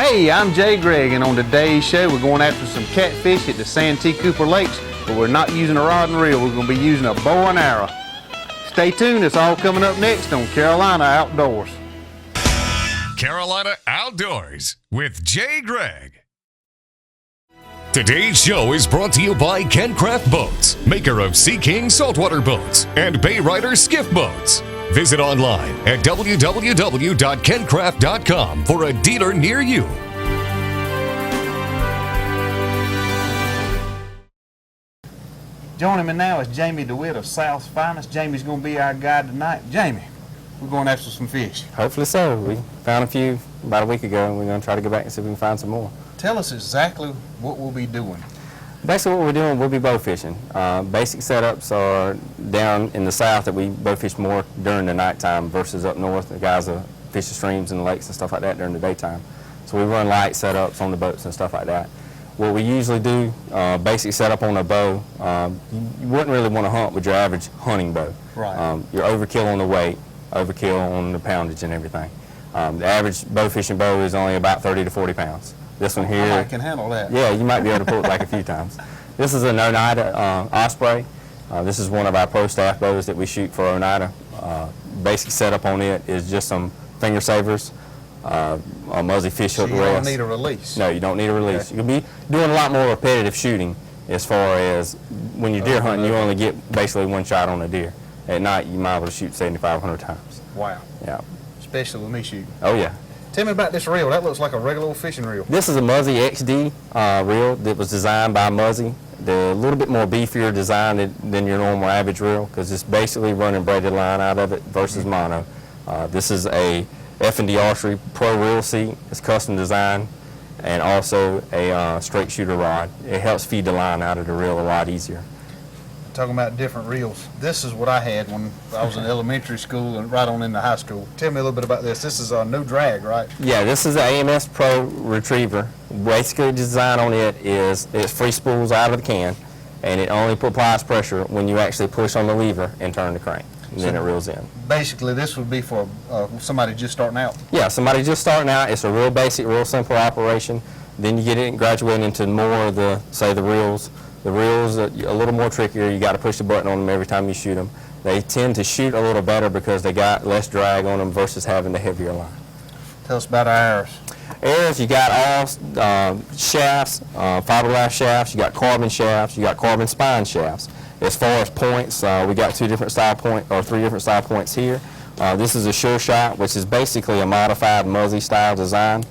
Hey, I'm Jay Gregg, and on today's show, we're going after some catfish at the Santee Cooper Lakes, but we're not using a rod and reel. We're going to be using a bow and arrow. Stay tuned. It's all coming up next on Carolina Outdoors. Carolina Outdoors with Jay Gregg. Today's show is brought to you by Kencraft Boats, maker of Sea King saltwater boats and Bay Rider skiff boats. Visit online at www.kencraft.com for a dealer near you. Joining me now is Jamie Dewitt of South's Finest. Jamie's going to be our guide tonight. Jamie, we're going after some fish. Hopefully so. We found a few about a week ago, and we're going to try to go back and see if we can find some more. Tell us exactly what we'll be doing. Basically what we're doing, we'll be bow fishing. Basic setups are down in the south that we bow fish more during the nighttime versus up north. The guys fish the streams and the lakes and stuff like that during the daytime. So we run light setups on the boats and stuff like that. What we usually do, basic setup on a bow, you wouldn't really want to hunt with your average hunting bow. Right. You're overkill on the weight, overkill on the poundage and everything. The average bow fishing bow is only about 30 to 40 pounds. This one here, I can handle that. Yeah, you might be able to pull it back a few times. This is an Oneida Osprey. This is one of our pro staff bows that we shoot for Oneida. Basic setup on it is just some finger savers, a muzzy fish hook So you rest. don't need a release? No, you don't need a release. Okay. You'll be doing a lot more repetitive shooting as far as when you're deer hunting, you only get basically one shot on a deer. At night, you might be able to shoot 7,500 times. Wow. Yeah. Especially with me shooting. Oh, yeah. Tell me about this reel. That looks like a regular old fishing reel. This is a Muzzy XD reel that was designed by Muzzy. They're a little bit more beefier design than your normal average reel because it's basically running braided line out of it versus mono. This is a F&D Archery Pro reel seat. It's custom designed and also a straight shooter rod. It helps feed the line out of the reel a lot easier. Talking about different reels. This is what I had when I was in elementary school and right on into high school. Tell me a little bit about this. This is a no drag, right? Yeah, this is an AMS Pro Retriever. Basically, the design on it is it's free spools out of the can, and it only applies pressure when you actually push on the lever and turn the crank, and then it reels in. Basically, this would be for somebody just starting out. Yeah, somebody just starting out. It's a real basic, real simple operation. Then you get it graduating into more of the, say, the reels. The reels are a little more trickier. You got to push the button on them every time you shoot them. They tend to shoot a little better because they got less drag on them versus having the heavier line. Tell us about our arrows. Arrows, you got all shafts, fiberglass shafts, you got carbon shafts, you got carbon spine shafts. As far as points, we got three different style points here. This is a Sure Shot, which is basically a modified Muzzy style design.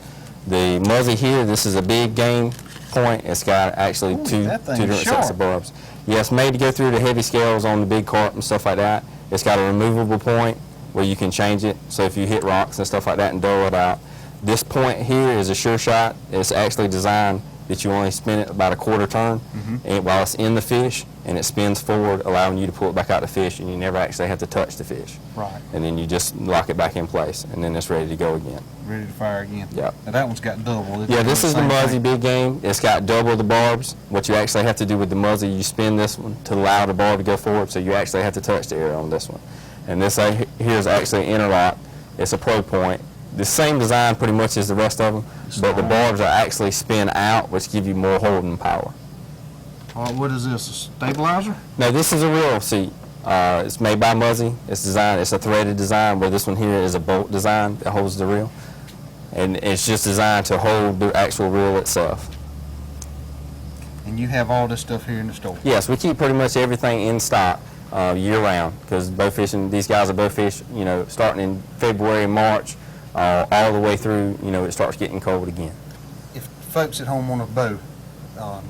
The Muzzy here, this is a big game point. It's got actually two different sets of barbs. Yes, made to go through the heavy scales on the big carp and stuff like that. It's got a removable point where you can change it, so if you hit rocks and stuff like that and dull it out. This point here is a Sure Shot. It's actually designed that you only spin it about a quarter turn and while it's in the fish, and it spins forward, allowing you to pull it back out the fish, and you never actually have to touch the fish. Right. And then you just lock it back in place, and then it's ready to go again. Ready to fire again. Yep. Now that one's got double. Yeah, this is the Muzzy big game. It's got double the barbs. What you actually have to do with the Muzzy, you spin this one to allow the barb to go forward, so you actually have to touch the arrow on this one. And this here is actually interlock. It's a Pro point. The same design pretty much as the rest of them, but the barbs are actually spin out, which give you more holding power. What is this, a stabilizer? No, this is a reel seat. It's made by Muzzy. It's a threaded design, where this one here is a bolt design that holds the reel. And it's just designed to hold the actual reel itself. And you have all this stuff here in the store? Yes, we keep pretty much everything in stock year round, because bow fishing, these guys are bow fish, starting in February, March, all the way through, it starts getting cold again. If folks at home want a bow,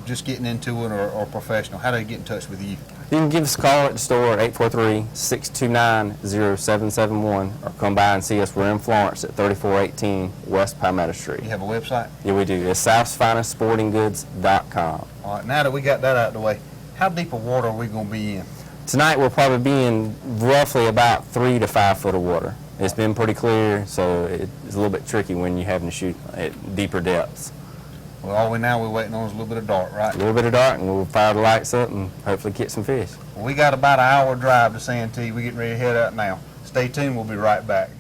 just getting into it or professional, how do they get in touch with you? You can give us a call at the store at 843-629-0771 or come by and see us. We're in Florence at 3418 West Palmetto Street. You have a website? Yeah, we do. It's southsfinestsportinggoods.com. All right, now that we got that out of the way, how deep of water are we going to be in? Tonight we'll probably be in roughly about 3 to 5 foot of water. It's been pretty clear, so it's a little bit tricky when you're having to shoot at deeper depths. Well, all we're waiting on is a little bit of dark, right? A little bit of dark, and we'll fire the lights up and hopefully get some fish. Well, we got about an hour drive to Santee. We're getting ready to head out now. Stay tuned. We'll be right back.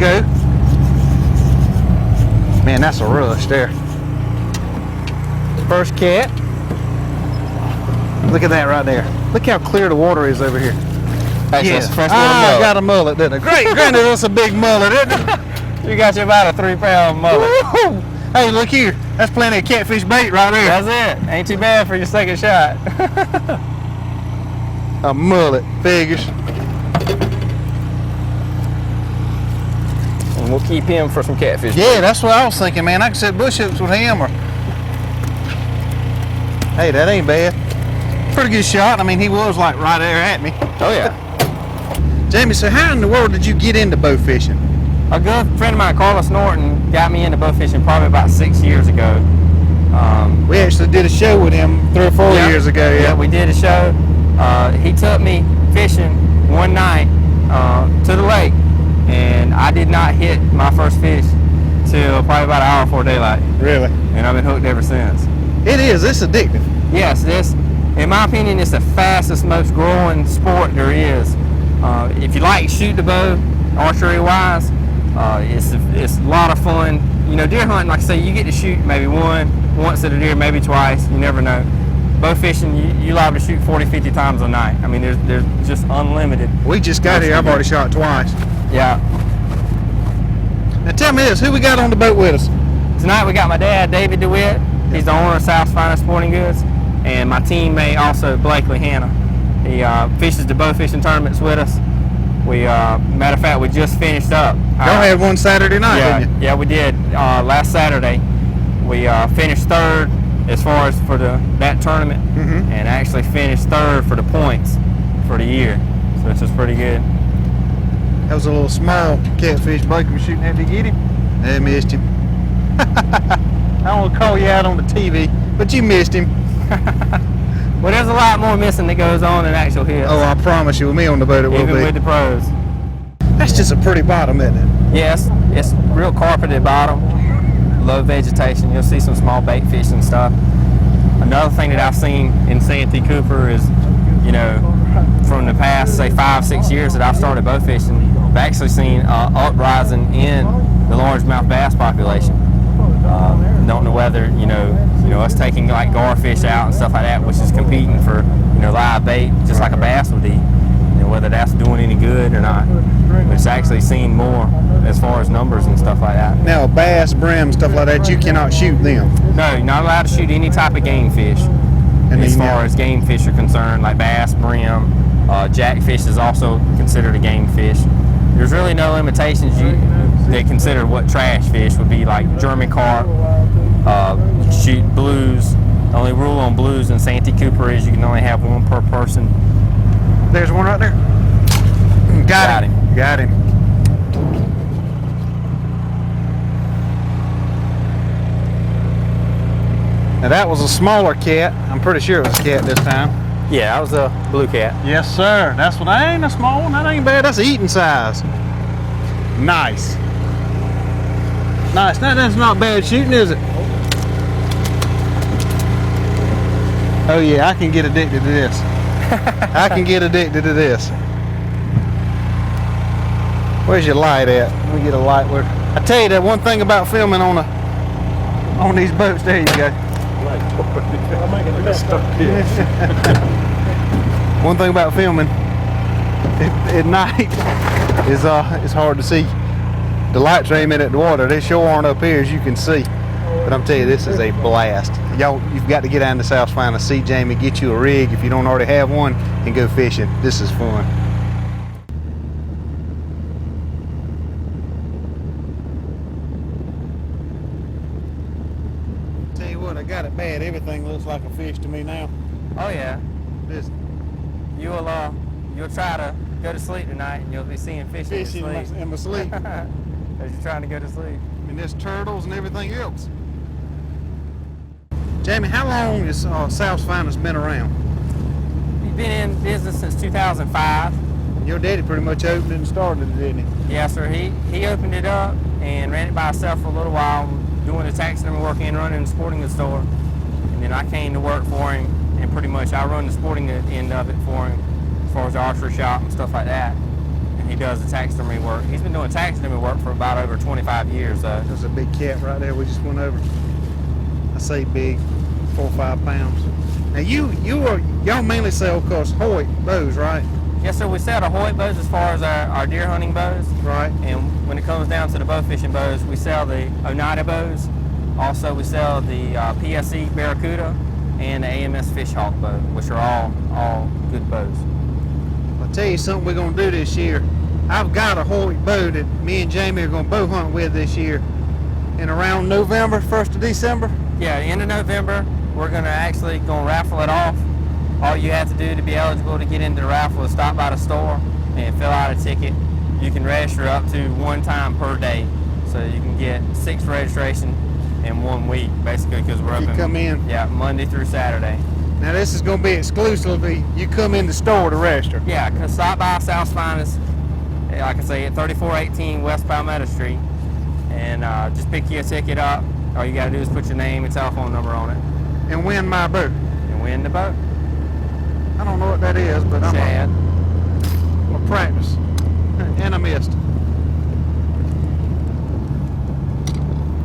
go. Man, that's a rush there. First cat. Look at that right there. Look how clear the water is over here. Actually, Yeah. that's a fresh little mullet. Got a mullet, didn't it? Great, granted, that's a big mullet, isn't it? You got you about a 3-pound mullet. Woo-hoo. Hey, look here. That's plenty of catfish bait right there. That's it. Ain't too bad for your second shot. A mullet, figures. And we'll keep him for some catfish. Yeah, that's what I was thinking, man. I could set bush hooks with him, or... Hey, that ain't bad. Pretty good shot. I mean, he was like right there at me. Oh yeah. Jamie, so how in the world did you get into bow fishing? A good friend of mine, Carlos Norton, got me into bow fishing probably about 6 years ago. We actually did a show with him 3 or 4 years ago. Yeah, we did a show. He took me fishing one night to the lake, and I did not hit my first fish till probably about an hour before daylight. Really? And I've been hooked ever since. It is. It's addictive. Yes, this, in my opinion, it's the fastest, most growing sport there is. If you like shoot the bow, archery-wise, it's a lot of fun. You know, deer hunting, like I say, you get to shoot maybe once at a deer, maybe twice. You never know. Bow fishing, you liable to shoot 40, 50 times a night. I mean, there's just unlimited. We just got here. I've already shot twice. Yeah. Now tell me this, who we got on the boat with us? Tonight we got my dad, David Dewitt. He's the owner of South's Finest Sporting Goods. And my teammate also, Blakely Hanna. He fishes the bow fishing tournaments with us. We, matter of fact, we just finished up. Y'all had one Saturday night, didn't you? Yeah, we did. Last Saturday, we finished third as far as for that tournament, and actually finished third for the points for the year. So it's just pretty good. That was a little small catfish Blake was shooting at to get him. I missed him. I don't want to call you out on the TV, but you missed him. Well, there's a lot more missing that goes on than actual hits. Oh, I promise you, with me on the boat it will even be. with the pros. That's just a pretty bottom, isn't it? Yes, it's real carpeted bottom, low vegetation. You'll see some small bait fish and stuff. Another thing that I've seen in Santee Cooper is, you know, from the past, say 5, 6 years that I've started bow fishing, I've actually seen uprising in the largemouth bass population. Don't know whether, you know, us taking like garfish out and stuff like that, which is competing for, you know, live bait, just like a bass would be. You know, whether that's doing any good or not. But it's actually seen more as far as numbers and stuff like that. Now, bass, brim, stuff like that, you cannot shoot them. No, you're not allowed to shoot any type of game fish. And As far as game fish are concerned, like bass, brim, jackfish is also considered a game fish. There's really no limitations. They consider what trash fish would be, like German carp, shoot blues. The only rule on blues in Santee Cooper is you can only have one per person. There's one right there. Got him. Got him. Now that was a smaller cat. I'm pretty sure it was a cat this time. Yeah, that was a blue cat. Yes, sir. That's what. That ain't a small one. That ain't bad. That's eating size. Nice. Nice. That's not bad shooting, is it? Oh yeah, I can get addicted to this. I can get addicted to this. Where's your light at? Let me get a light. Where? I tell you that one thing about filming on these boats. There you go. One thing about filming at night is it's hard to see. The lights are aiming at the water. They sure aren't up here, as you can see. But I'm telling you, this is a blast. Y'all, you've got to get down to South Finest, see Jamie, get you a rig if you don't already have one, and go fishing. This is fun. Tell you what, I got it bad. Everything looks like a fish to me now. Oh yeah. This You'll try to go to sleep tonight and you'll be seeing fish in fishing your sleep. in my sleep. As you're trying to go to sleep. And there's turtles and everything else. Jamie, how long has South's Finest been around? He's been in business since 2005. Your daddy pretty much opened it and started it, didn't he? Yes, sir. He opened it up and ran it by himself for a little while, doing the taxidermy work and running the sporting goods store. And then I came to work for him, and pretty much I run the sporting end of it for him, as far as the archery shop and stuff like that. And he does the taxidermy work. He's been doing taxidermy work for about over 25 years. There's a big cat right there we just went over. I say big, 4 or 5 pounds. Now y'all mainly sell, of course, Hoyt bows, right? Yes, sir. We sell the Hoyt bows as far as our deer hunting bows. Right. And when it comes down to the bow fishing bows, we sell the Oneida bows. Also, we sell the PSE Barracuda and the AMS Fishhawk bow, which are all good bows. I'll tell you something we're going to do this year. I've got a Hoyt bow that me and Jamie are going to bow hunt with this year. And around November, 1st of December? Yeah, end of November, we're going to raffle it off. All you have to do to be eligible to get into the raffle is stop by the store and fill out a ticket. You can register up to 1 time per day. So you can get 6 registration in 1 week, basically, because we're open. You come in? Yeah, Monday through Saturday. Now this is going to be exclusively, you come in the store to register. Yeah, because stop by South's Finest, like I say, at 3418 West Palmetto Street, and just pick your ticket up. All you got to do is put your name and telephone number on it. And win my boat. And win the boat. I don't know what that is, but I'm a practice. And I missed.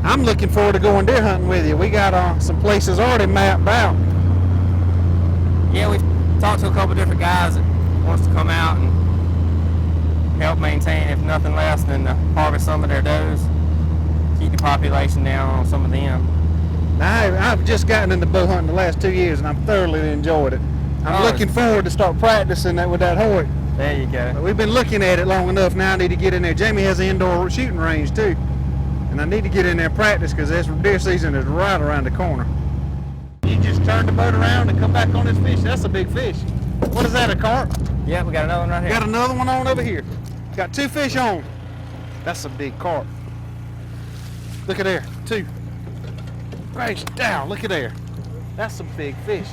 I'm looking forward to going deer hunting with you. We got some places already mapped out. Yeah, we've talked to a couple different guys that wants to come out and help maintain, if nothing less than harvest some of their does, keep the population down on some of them. Now, I've just gotten into bow hunting the last 2 years, and I've thoroughly enjoyed it. I'm looking forward to start practicing that with that Hoyt. There you go. But we've been looking at it long enough now. I need to get in there. Jamie has an indoor shooting range too, and I need to get in there and practice because this deer season is right around the corner. You just turn the boat around and come back on this fish. That's a big fish. What is that, a carp? Yeah, we got another one right here. Got another one on over here. Got 2 fish on. That's a big carp. Look at there, 2. Gracious down, look at there. That's some big fish.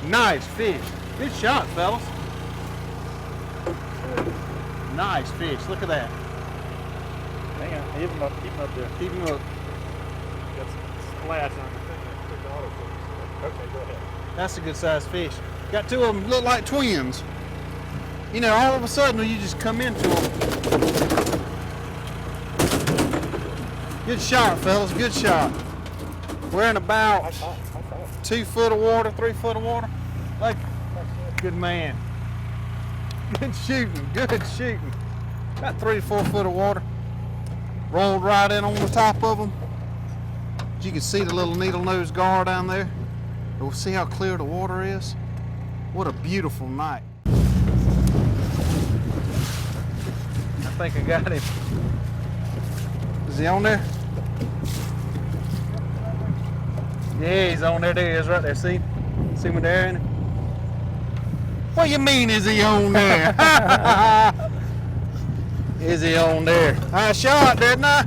Nice fish. Good shot, fellas. Nice fish. Look at that. Hang on, keep him up there. Keep him up. Got some splash on the thing. Okay, go ahead. That's a good sized fish. Got 2 of them look like twins. You know, all of a sudden when you just come into them. Good shot, fellas. Good shot. We're in about 2 foot of water, 3 foot of water. Like, good man. Good shooting, good shooting. About 3 to 4 foot of water. Rolled right in on the top of them. You can see the little needle nose gar down there. We'll see how clear the water is. What a beautiful night. I think I got him. Is he on there? Yeah, he's on there. There he is right there. See him there in it? What do you mean, is he on there? Is he on there? I shot, didn't I?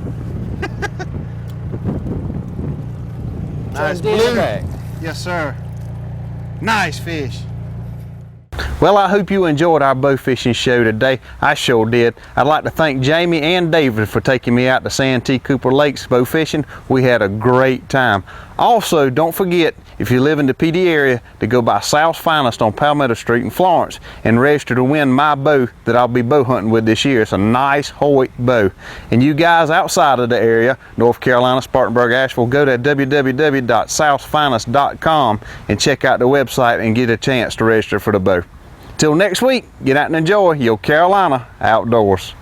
Nice blue. Yes, sir. Nice fish. Well, I hope you enjoyed our bow fishing show today. I sure did. I'd like to thank Jamie and David for taking me out to Santee Cooper Lakes bow fishing. We had a great time. Also, don't forget, if you live in the PD area, to go by South's Finest on Palmetto Street in Florence and register to win my bow that I'll be bow hunting with this year. It's a nice Hoyt bow. And you guys outside of the area, North Carolina, Spartanburg, Asheville, go to www.southfinest.com and check out the website and get a chance to register for the bow. Till next week, get out and enjoy your Carolina outdoors.